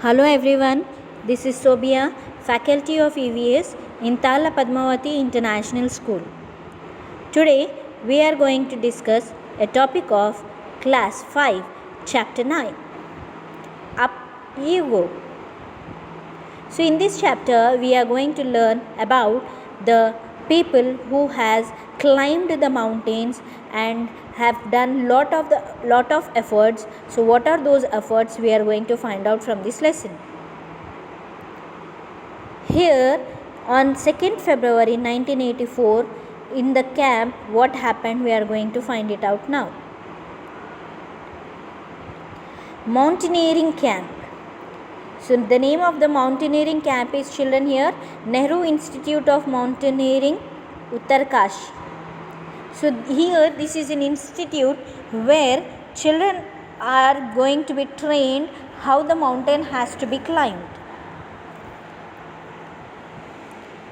Hello everyone, this is Sobia, faculty of EVS in Tala Padmavati International School. Today we are going to discuss a topic of Class 5, Chapter 9. Up you go. So in this chapter we are going to learn about the people who has climbed the mountains and have done lot of efforts. So what are those efforts we are going to find out from this lesson. Here on 2nd February 1984 in the camp, what happened we are going to find it out now. Mountaineering camp. So the name of the mountaineering camp is, children, here Nehru Institute of Mountaineering, Uttarkashi. So here this is an institute where children are going to be trained how the mountain has to be climbed.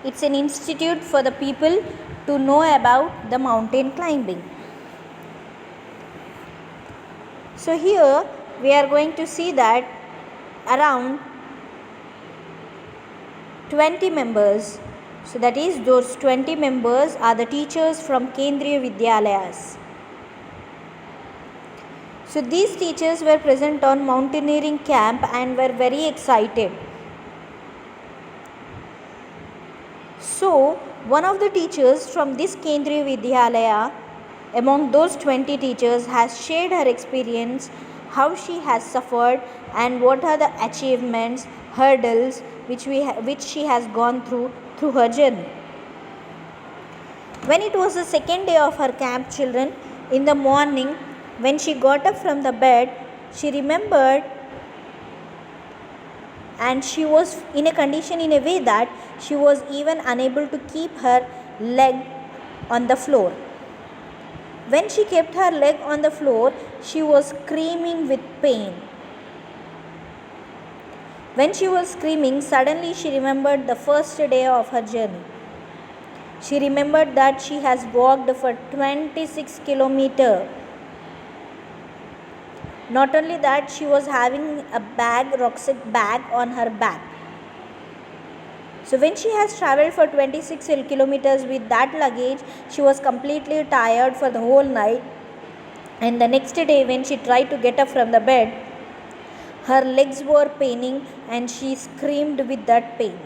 It's an institute for the people to know about the mountain climbing. So here we are going to see that around 20 members, so that is those 20 members are the teachers from Kendriya Vidyalayas. So these teachers were present on mountaineering camp and were very excited. So one of the teachers from this Kendriya Vidyalaya among those 20 teachers has shared her experience, how she has suffered and what are the achievements, hurdles which she has gone through her journey. When it was the second day of her camp, children, in the morning when she got up from the bed, she remembered and she was in a condition in a way that she was even unable to keep her leg on the floor. When she kept her leg on the floor, she was screaming with pain. When she was screaming, suddenly she remembered the first day of her journey. She remembered that she has walked for 26 kilometers. Not only that, she was having a rucksack bag on her back. So when she has travelled for 26 kilometers with that luggage, she was completely tired for the whole night. And the next day when she tried to get up from the bed, her legs were paining and she screamed with that pain.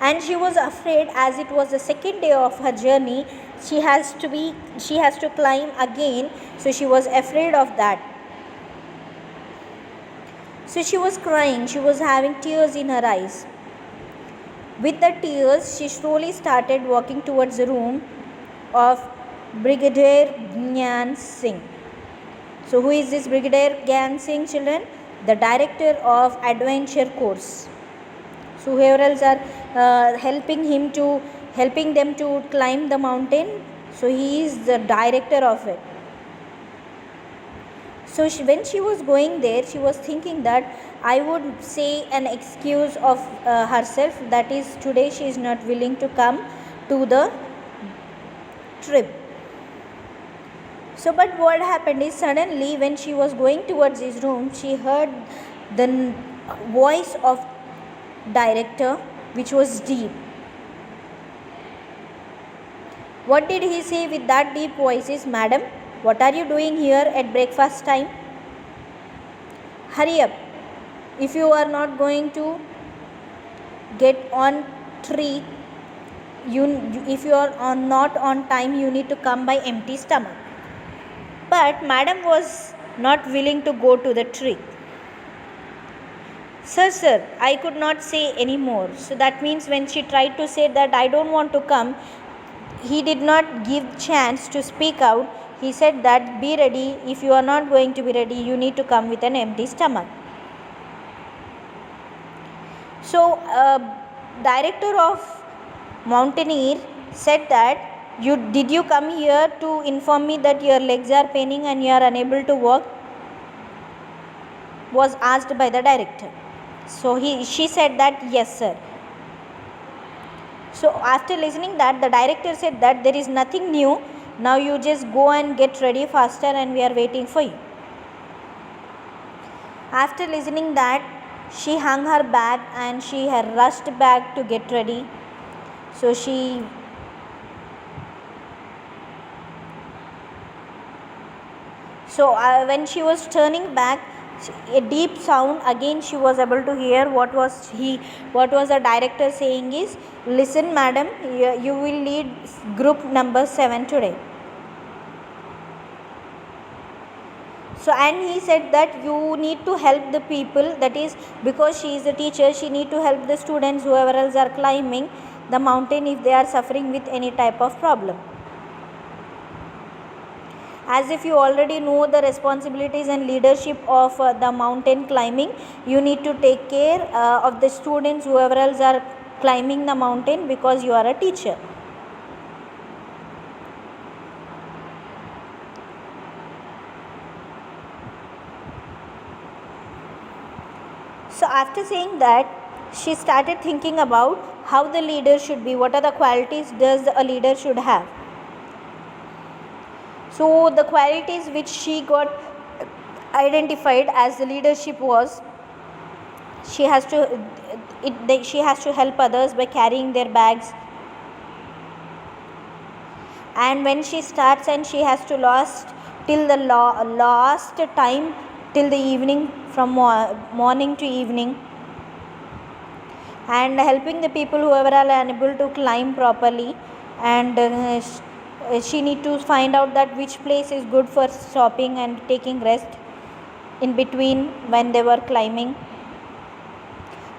And she was afraid, as it was the second day of her journey, she has to climb again, so she was afraid of that. So she was crying, she was having tears in her eyes. With the tears, she slowly started walking towards the room of Brigadier Gyan Singh. So who is this Brigadier Gyan Singh, children? The director of adventure course. So whoever else are helping them to climb the mountain, so he is the director of it. So when she was going there, she was thinking that I would say an excuse of herself, that is, today she is not willing to come to the trip. So but what happened is, suddenly when she was going towards his room, she heard the voice of director, which was deep. What did he say with that deep voice is, madam, what are you doing here at breakfast time? Hurry up. If you are not going to get on tree, if you are not on time, you need to come by empty stomach. But madam was not willing to go to the tree. Sir, I could not say any more. So that means when she tried to say that I don't want to come, he did not give chance to speak out. He said that be ready. If you are not going to be ready, you need to come with an empty stomach. So director of Mountaineer said that, did you come here to inform me that your legs are paining and you are unable to walk? Was asked by the director. So she said that yes sir. So after listening that, the director said that there is nothing new. Now you just go and get ready faster and we are waiting for you. After listening that, she hung her bag and she had rushed back to get ready. So when she was turning back, a deep sound again she was able to hear. What was the director saying is, listen madam, you will lead group number 7 today. So, and he said that you need to help the people, that is because she is a teacher, she need to help the students whoever else are climbing the mountain if they are suffering with any type of problem. As if you already know the responsibilities and leadership of the mountain climbing, you need to take care of the students whoever else are climbing the mountain because you are a teacher. So after saying that, she started thinking about how the leader should be, what are the qualities does a leader should have. So the qualities which she got identified as the leadership was, she has to help others by carrying their bags, and when she starts and she has to last till the last time till the evening, from morning to evening, and helping the people whoever are unable to climb properly, and she need to find out that which place is good for stopping and taking rest in between when they were climbing,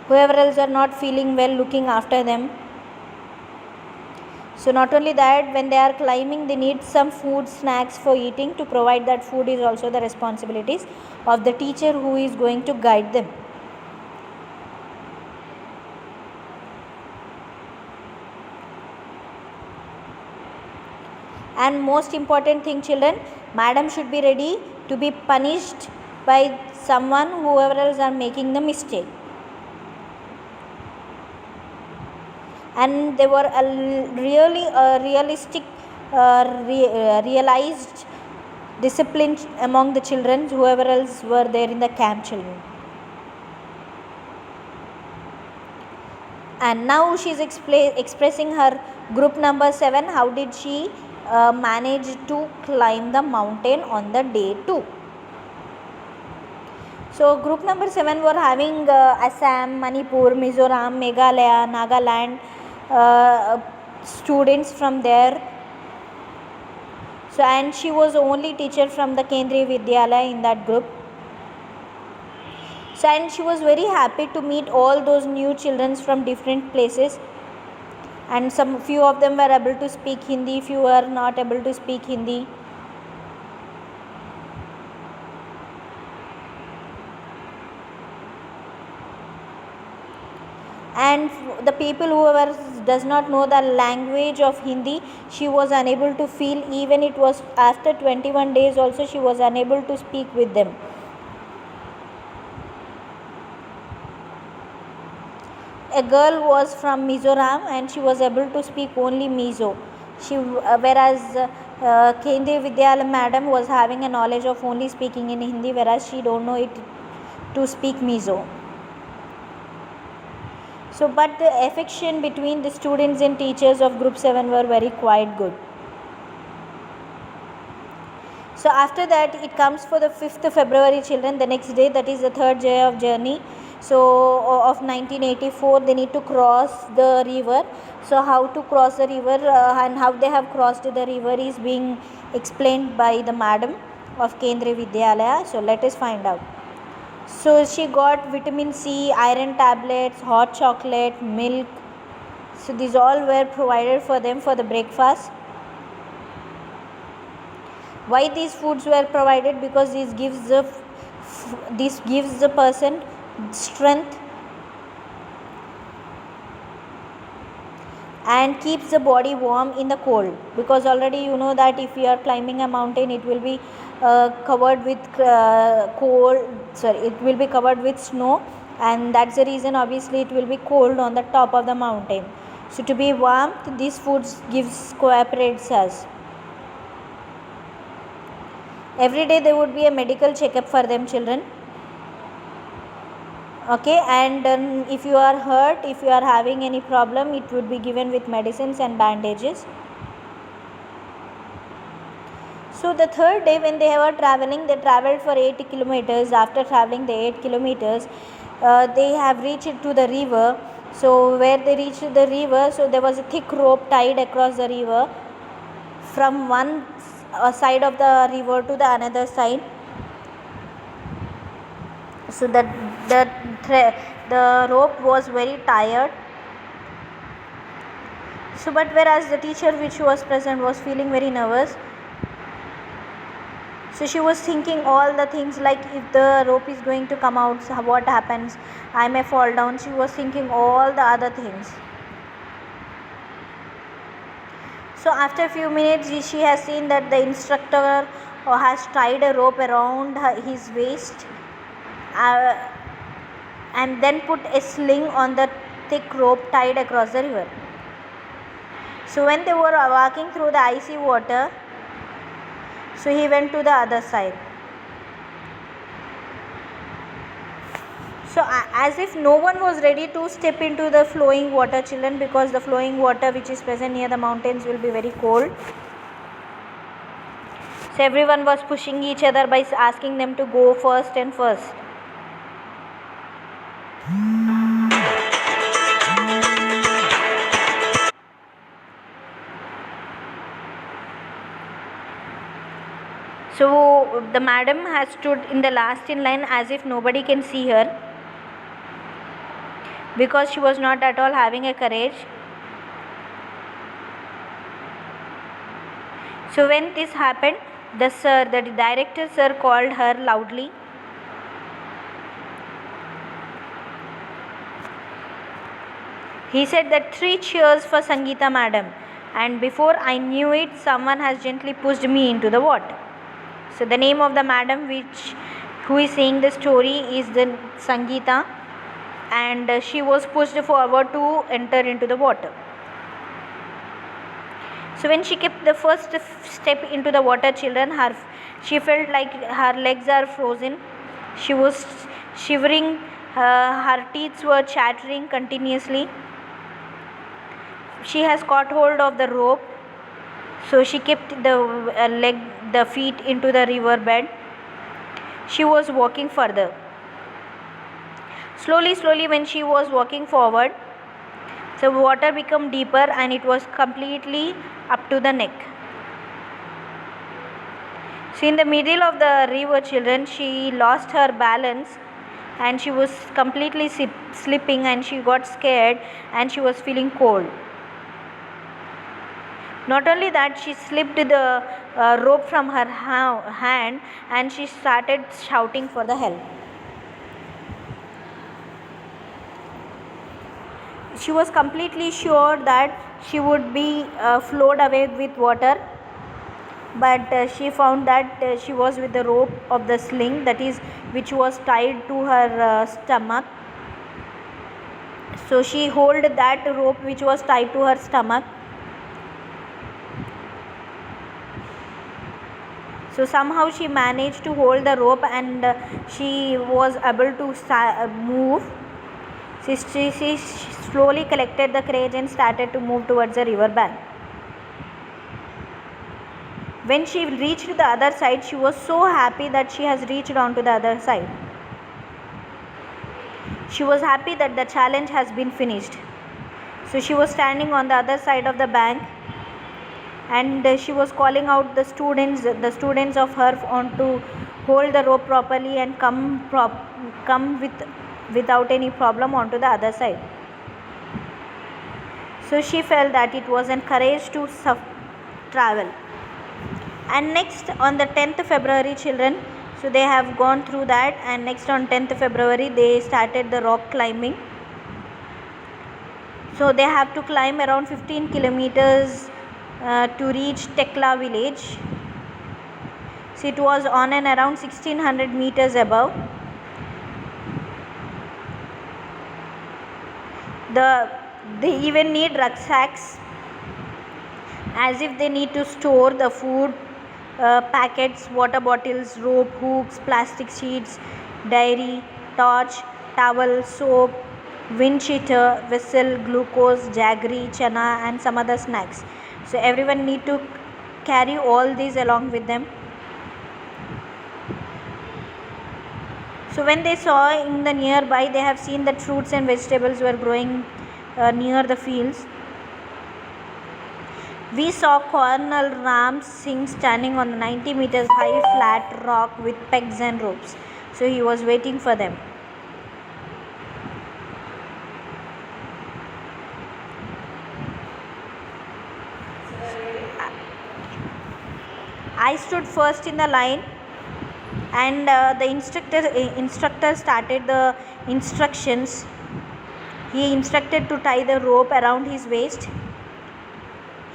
whoever else are not feeling well, looking after them. So not only that, when they are climbing they need some food, snacks for eating. To provide that food is also the responsibilities of the teacher who is going to guide them. And most important thing children, madam should be ready to be punished by someone whoever else are making the mistake. And they were really realistic, realized discipline among the children whoever else were there in the camp children. And now she is expressing her group number 7, how did she manage to climb the mountain on the day 2. So group number 7 were having Assam, Manipur, Mizoram, Meghalaya, Nagaland students from there. So, and she was the only teacher from the Kendriya Vidyalaya in that group. So, and she was very happy to meet all those new children from different places, and few of them were able to speak Hindi, few were not able to speak Hindi. And the people whoever does not know the language of Hindi, she was unable to feel, even it was after 21 days also she was unable to speak with them. A girl was from Mizoram and she was able to speak only Mizo. Whereas Kendriya Vidyalaya madam was having a knowledge of only speaking in Hindi, whereas she don't know it to speak Mizo. So, but the affection between the students and teachers of group 7 were very quite good. So after that it comes for the 5th February children, the next day, that is the third day of journey. So of 1984, they need to cross the river. So how to cross the river and how they have crossed the river is being explained by the madam of Kendriya Vidyalaya. So let us find out. So she got vitamin C, iron tablets, hot chocolate, milk. So these all were provided for them for the breakfast. Why these foods were provided? Because this gives the person strength and keeps the body warm in the cold, because already you know that if you are climbing a mountain, it will be covered with it will be covered with snow, and that's the reason obviously it will be cold on the top of the mountain. So to be warm, these foods cooperates us. Every day there would be a medical checkup for them children. Okay, and if you are hurt, if you are having any problem, it would be given with medicines and bandages. So the third day when they were traveling, they traveled for 8 kilometers. After traveling the 8 kilometers, they have reached to the river. So where they reached the river, so there was a thick rope tied across the river from one side of the river to the another side. So the rope was very tired. So but whereas the teacher which was present was feeling very nervous. So she was thinking all the things, like if the rope is going to come out, so what happens, I may fall down. She was thinking all the other things. So after a few minutes, she has seen that the instructor has tied a rope around his waist and then put a sling on the thick rope tied across the river. So when they were walking through the icy water, so he went to the other side. So as if no one was ready to step into the flowing water, children, because the flowing water which is present near the mountains will be very cold. So everyone was pushing each other by asking them to go first and first. So the madam has stood in the last in line as if nobody can see her, because she was not at all having a courage. So when this happened, the director sir called her loudly. He said that 3 cheers for Sangeeta madam, and before I knew it, someone has gently pushed me into the water. So the name of the madam who is saying the story is the Sangeeta, and she was pushed forward to enter into the water. So when she kept the first step into the water, children, she felt like her legs are frozen. She was shivering, her teeth were chattering continuously. She has caught hold of the rope, so she kept the feet into the river bed. She was walking further. Slowly when she was walking forward, the water became deeper and it was completely up to the neck. So in the middle of the river, children, she lost her balance and she was completely slipping, and she got scared and she was feeling cold. Not only that, she slipped the rope from her hand and she started shouting for the help. She was completely sure that she would be flowed away with water, but she found that she was with the rope of the sling, that is, which was tied to her stomach. So she held that rope which was tied to her stomach. So somehow she managed to hold the rope and she was able to move. She slowly collected the courage and started to move towards the river bank. When she reached the other side, she was so happy that she has reached on to the other side. She was happy that the challenge has been finished. So she was standing on the other side of the bank, and she was calling out the students of her on to hold the rope properly and come without any problem onto the other side. So she felt that it was encouraged to travel. And next, on the 10th February, children, so they have gone through that, and next on 10th February they started the rock climbing. So they have to climb around 15 kilometers to reach Tekla village. So it was on and around 1600 meters above. They even need rucksacks, as if they need to store the food packets, water bottles, rope, hooks, plastic sheets, diary, torch, towel, soap, wind cheater, whistle, glucose, jaggery, chana, and some other snacks. So everyone need to carry all these along with them. So when they saw in the nearby, they have seen that fruits and vegetables were growing near the fields. We saw Colonel Ram Singh standing on a 90 meters high flat rock with pegs and ropes. So he was waiting for them. I stood first in the line, and the instructor started the instructions. He instructed to tie the rope around his waist.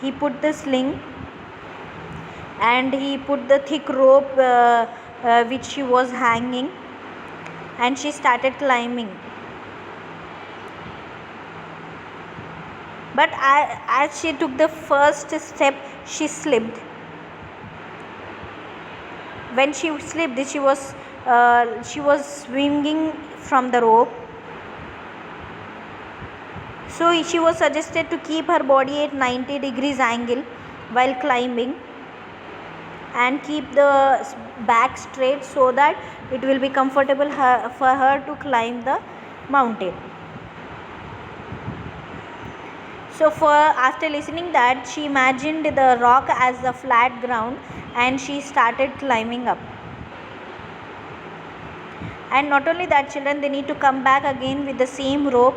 He put the sling, and he put the thick rope which she was hanging, and she started climbing. But as she took the first step, she slipped. When she slipped, she was swinging from the rope. So she was suggested to keep her body at 90 degrees angle while climbing, and keep the back straight so that it will be comfortable for her to climb the mountain. So after listening that, she imagined the rock as a flat ground, and she started climbing up. And not only that, children, they need to come back again with the same rope.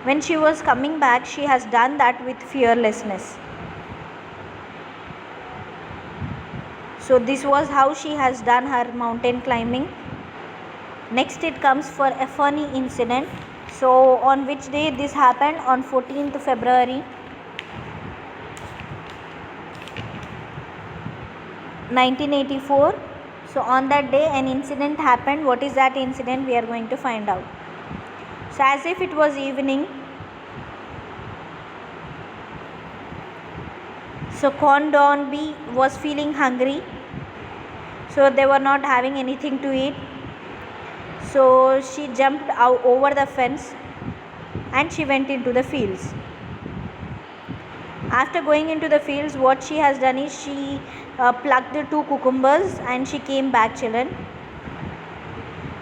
When she was coming back, she has done that with fearlessness. So this was how she has done her mountain climbing. Next it comes for a funny incident. So on which day this happened? On 14th February 1984. So on that day an incident happened. What is that incident? We are going to find out. So as if it was evening, so Condonby was feeling hungry, so they were not having anything to eat. So she jumped out over the fence and she went into the fields. After going into the fields, what she has done is she plucked the 2 cucumbers and she came back, children.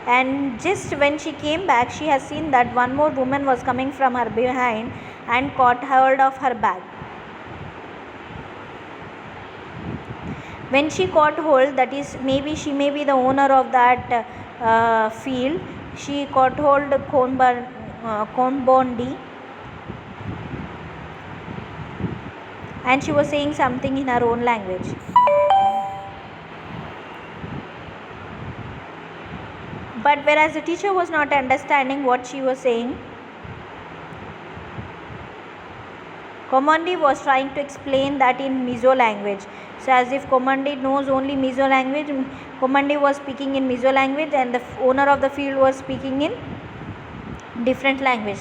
And just when she came back, she has seen that one more woman was coming from her behind and caught hold of her bag. When she caught hold, that is, maybe she may be the owner of that field, she caught hold of Conbondi, and she was saying something in her own language. But whereas the teacher was not understanding what she was saying, Komandi was trying to explain that in Mizo language. So as if Komandi knows only Mizo language, Komandi was speaking in Mizo language and the owner of the field was speaking in different language.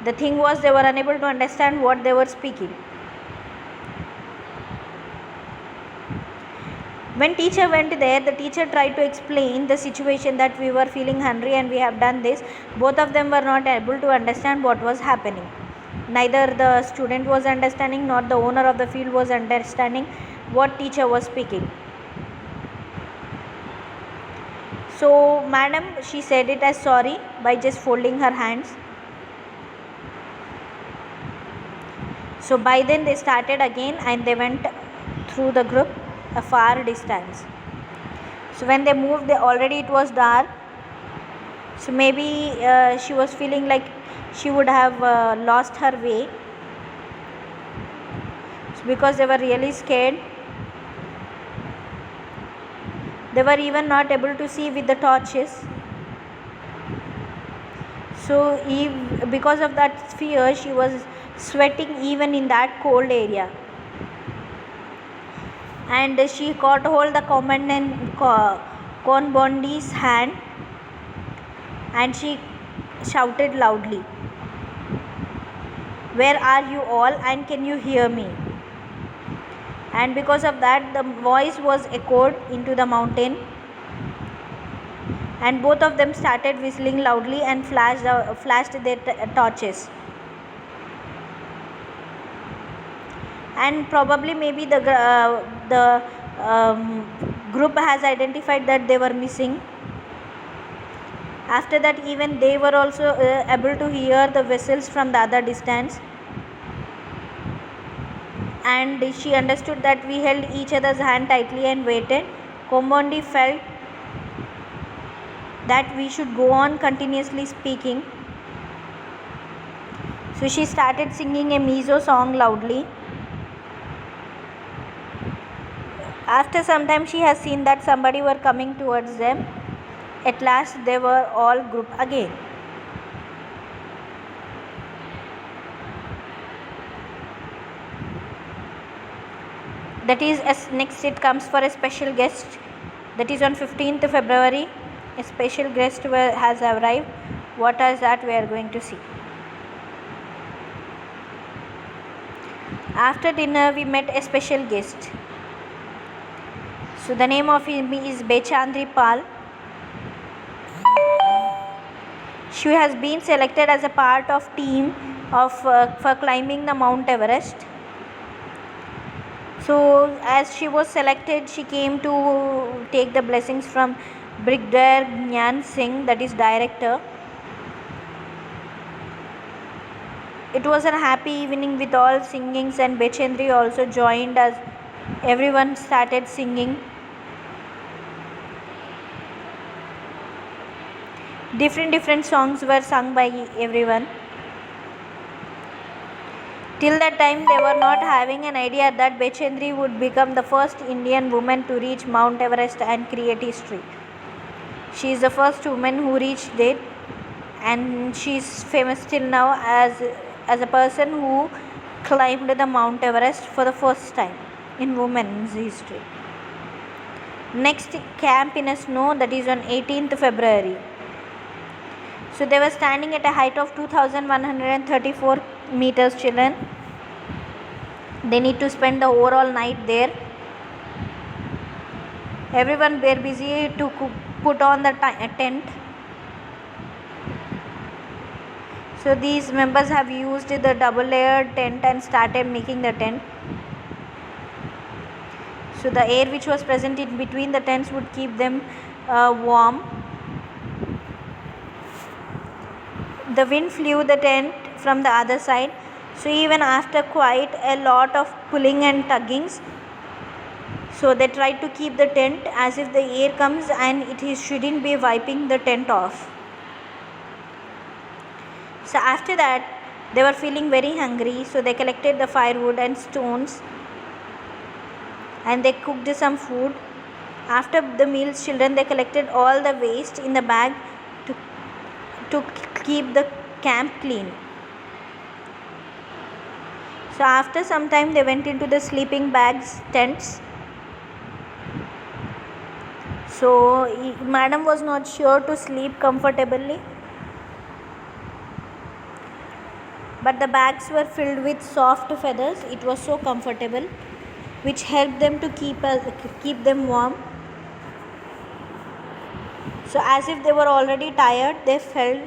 The thing was, they were unable to understand what they were speaking. When teacher went there, the teacher tried to explain the situation that we were feeling hungry and we have done this. Both of them were not able to understand what was happening. Neither the student was understanding nor the owner of the field was understanding what teacher was speaking. So madam, she said it as sorry by just folding her hands. So by then they started again and they went through the group a far distance. So when they moved, already it was dark. So maybe she was feeling like she would have lost her way. So because they were really scared, they were even not able to see with the torches. So because of that fear, she was sweating even in that cold area. And she caught hold the commandant Conbondi's hand and she shouted loudly, "Where are you all, and can you hear me?" And because of that, the voice was echoed into the mountain. and both of them started whistling loudly and flashed their torches. And probably maybe the group has identified that they were missing. After that, even they were also able to hear the whistles from the other distance, and she understood that we held each other's hand tightly and waited. Kombondi felt that we should go on continuously speaking, so she started singing a Mizo song loudly. After some time, she has seen that somebody were coming towards them. At last, they were all grouped again. That is, as next it comes for a special guest. That is on 15th February. A special guest has arrived. What is that we are going to see. After dinner, we met a special guest. So the name of him is Bechandri Pal. She has been selected as a part of team for climbing the Mount Everest. So as she was selected, she came to take the blessings from Brigadier Gyan Singh, that is director. It was a happy evening with all singings, and Bechandri also joined as everyone started singing. Different songs were sung by everyone. Till that time, they were not having an idea that Bechandri would become the first Indian woman to reach Mount Everest and create history. She is the first woman who reached it, and she is famous till now as a person who climbed the Mount Everest for the first time in women's history. Next, camp in a snow, that is on 18th February. So they were standing at a height of 2134 meters, children. They need to spend the overall night there. Everyone were busy to put on the tent. So these members have used the double layered tent and started making the tent. So the air which was present in between the tents would keep them warm. The wind flew the tent from the other side. So even after quite a lot of pulling and tuggings, so they tried to keep the tent as if the air comes and it shouldn't be wiping the tent off. So after that, they were feeling very hungry, so they collected the firewood and stones and they cooked some food. After the meals, children, they collected all the waste in the bag to keep the camp clean. So after some time, they went into the sleeping bags tents. So madam was not sure to sleep comfortably, but the bags were filled with soft feathers. It was so comfortable, which helped them to keep them warm. So as if they were already tired, they fell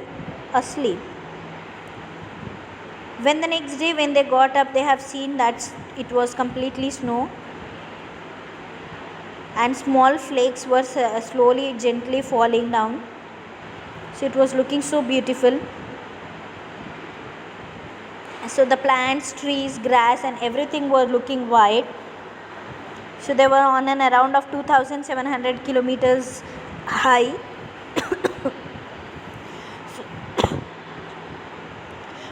asleep. When the next day, when they got up, they have seen that it was completely snow and small flakes were slowly, gently falling down. So it was looking so beautiful. So the plants, trees, grass and everything were looking white. So they were on an around of 2700 kilometers high.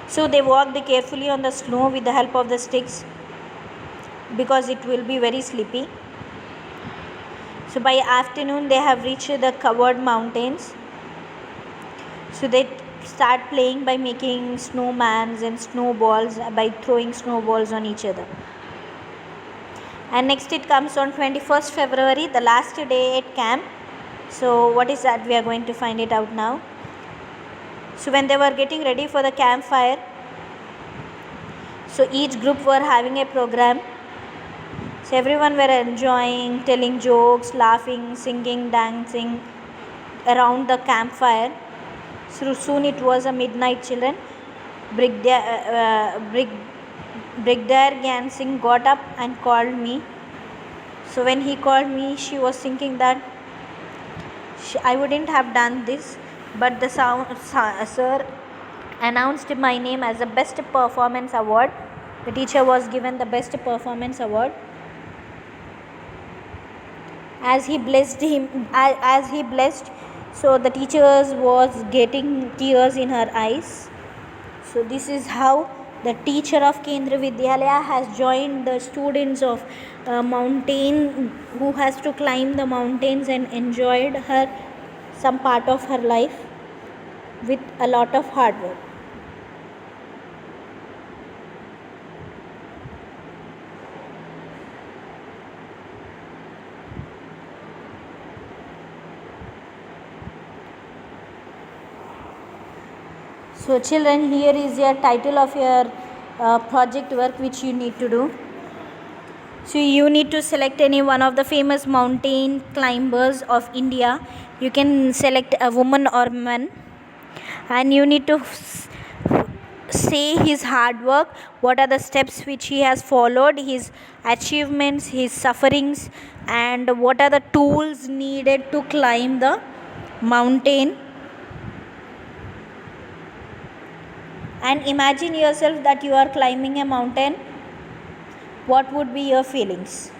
So they walked carefully on the snow with the help of the sticks because it will be very sleepy. So by afternoon, they have reached the covered mountains. So they start playing by making snowmans and snowballs, by throwing snowballs on each other. And next it comes on 21st February, the last day at camp. So what is that? We are going to find it out now. So when they were getting ready for the campfire, so each group were having a program. So everyone were enjoying, telling jokes, laughing, singing, dancing. around the campfire. So soon it was a midnight, children. Brigadier Gyan Singh got up and called me. So when he called me, she was thinking that I wouldn't have done this, but the sir announced my name as the best performance award. The teacher was given the best performance award. As he blessed, so the teachers was getting tears in her eyes. So this is how the teacher of Kendra Vidyalaya has joined the students of mountain, who has to climb the mountains and enjoyed her some part of her life with a lot of hard work. So children, here is your title of your project work which you need to do. So you need to select any one of the famous mountain climbers of India. You can select a woman or man, and you need to say his hard work, what are the steps which he has followed, his achievements, his sufferings, and what are the tools needed to climb the mountain. And imagine yourself that you are climbing a mountain. What would be your feelings?